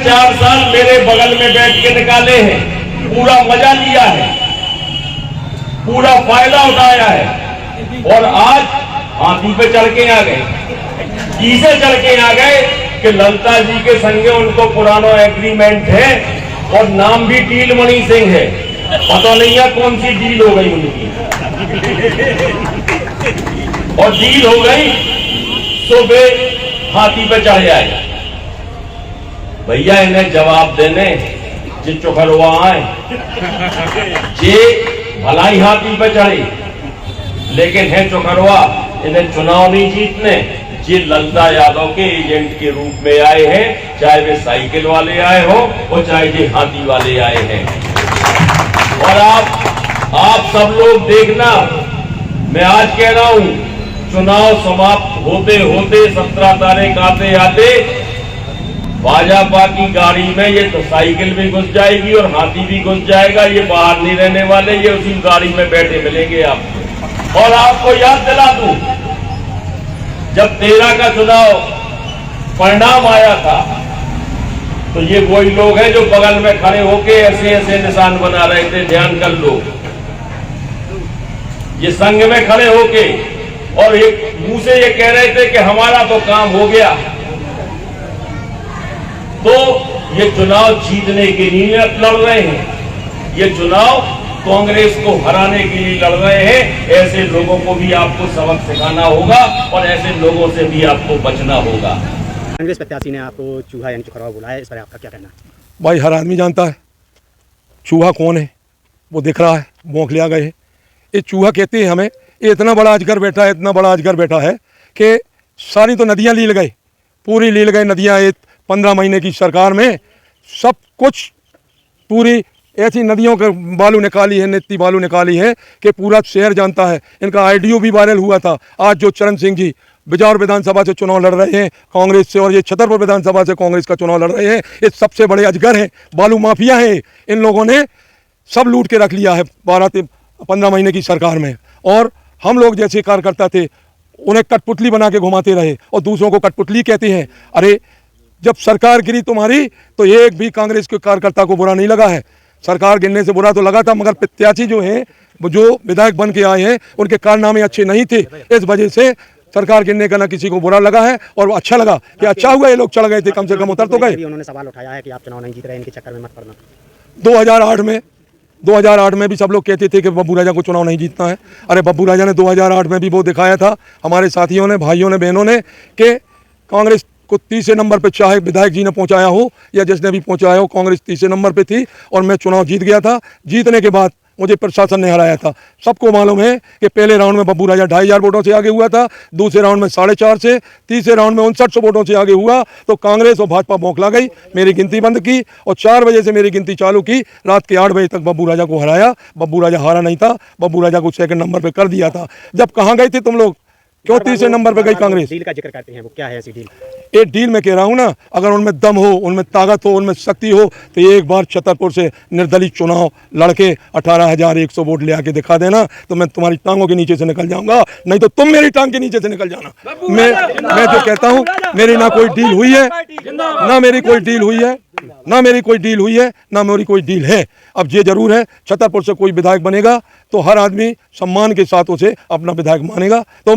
4 साल मेरे बगल में बैठ के निकाले हैं, पूरा मजा लिया है, पूरा फायदा उठाया है, और आज हाथी पे चढ़ के आ गए। किसे चढ़ के आ गए कि ललिता जी के संगे उनको पुराना एग्रीमेंट है और नाम भी टीलमणि सिंह है। पता नहीं है कौन सी डील हो गई उनकी, और डील हो गई तो वे हाथी पे चढ़ जाए। भैया इन्हें जवाब देने जे चुखरवा आए, जे भलाई हाथी पे चढ़े, लेकिन है चुखरवा, इन्हें चुनाव नहीं जीतने। ये ललिता यादव के एजेंट के रूप में आए हैं, चाहे वे साइकिल वाले आए हो और चाहे ये हाथी वाले आए हैं। और आप सब लोग देखना, मैं आज कह रहा हूं, चुनाव समाप्त होते होते 17 तारीख आते आते भाजपा की गाड़ी में ये तो साइकिल भी घुस जाएगी और हाथी भी घुस जाएगा। ये बाहर नहीं रहने वाले, ये उसी गाड़ी में बैठे मिलेंगे आपको। और आपको याद दिला दूं, जब 13 का चुनाव परिणाम आया था तो ये वही लोग हैं जो बगल में खड़े होके ऐसे ऐसे निशान बना रहे थे, ध्यान कर लो। ये संघ में खड़े होके और एक मुंह से ये कह रहे थे कि हमारा तो काम हो गया। तो ये चुनाव जीतने के लिए लड़ रहे हैं, ये चुनाव कांग्रेस को हराने के लिए लड़ रहे हैं। ऐसे लोगों को भी आपको सबक सिखाना होगा और ऐसे लोगों से भी आपको बचना होगा। कांग्रेस प्रत्याशी ने आपको चूहा यानी चुखरवा बुलाया, इस पर आपका क्या कहना है? भाई हर आदमी जानता है चूहा कौन है, वो दिख रहा है, भौंक लिया गए। ये चूहा कहते हैं हमें, ये इतना बड़ा अजगर बैठा है, इतना बड़ा अजगर बैठा है कि सारी तो नदियाँ लील गई, पूरी लील गई नदियाँ। 15 महीने की सरकार में सब कुछ पूरी ऐसी नदियों के बालू निकाली है, इतनी बालू निकाली है कि पूरा शहर जानता है। इनका आईडियो भी वायरल हुआ था। आज जो चरण सिंह जी बिजौर विधानसभा से चुनाव लड़ रहे हैं कांग्रेस से, और ये छतरपुर विधानसभा से कांग्रेस का चुनाव लड़ रहे हैं, ये सबसे बड़े अजगर हैं, बालू माफिया हैं। इन लोगों ने सब लूट के रख लिया है 12-15 महीने की सरकार में। और हम लोग जैसे कार्यकर्ता थे उन्हें कठपुतली बना के घुमाते रहे और दूसरों को कठपुतली कहते हैं। अरे जब सरकार गिरी तुम्हारी तो एक भी कांग्रेस के कार्यकर्ता को बुरा नहीं लगा है। सरकार गिरने से बुरा तो लगा था, मगर प्रत्याशी जो हैं, जो विधायक बन के आए हैं, उनके कारनामे अच्छे नहीं थे। इस वजह से सरकार गिरने का ना किसी को बुरा लगा है और अच्छा लगा कि अच्छा हुआ ये लोग चढ़ गए थे, कम से कम उतर तो गए। उन्होंने सवाल उठाया है कि आप चुनाव नहीं जीत रहे, इनके चक्कर में मत पड़ना। 2008 में भी सब लोग कहते थे कि बब्बू राजा को चुनाव नहीं जीतना है। अरे बब्बू राजा ने 2008 में भी वो दिखाया था, हमारे साथियों ने, भाइयों ने, बहनों ने, कि कांग्रेस को तीसरे नंबर पे, चाहे विधायक जी ने पहुंचाया हो या जिसने भी पहुंचाया हो, कांग्रेस तीसरे नंबर पे थी और मैं चुनाव जीत गया था। जीतने के बाद मुझे प्रशासन ने हराया था। सबको मालूम है कि पहले राउंड में बब्बू राजा 2500 वोटों से आगे हुआ था, दूसरे राउंड में 450 से, तीसरे राउंड में 5900 वोटों से आगे हुआ। तो कांग्रेस और भाजपा बौखला गई, मेरी गिनती बंद की और 4 बजे से मेरी गिनती चालू की। रात के 8 बजे तक बब्बू राजा को हराया। बब्बू राजा हारा नहीं था, बब्बू राजा को सेकंड नंबर पर कर दिया था। जब कहाँ गए थे तुम लोग, क्यों तीसरे नंबर पे गई कांग्रेस? डील का जिक्र करते हैं, वो क्या है ऐसी डील? ये डील मैं कह रहा हूँ ना, अगर उनमें दम हो, उनमें ताकत हो, उनमें शक्ति हो तो एक बार छतरपुर से निर्दलीय चुनाव लड़के 18,100 वोट ले आके दिखा देना, तो मैं तुम्हारी टांगों के नीचे से निकल जाऊंगा, नहीं तो तुम मेरी टांग के नीचे से निकल जाना। मैं जो कहता हूँ, मेरी ना कोई डील हुई है, ना मेरी कोई डील हुई है, ना मेरी कोई डील हुई है, ना मेरी कोई डील है। अब ये जरूर है, छतरपुर से कोई विधायक बनेगा तो हर आदमी सम्मान के साथ उसे अपना विधायक मानेगा। तो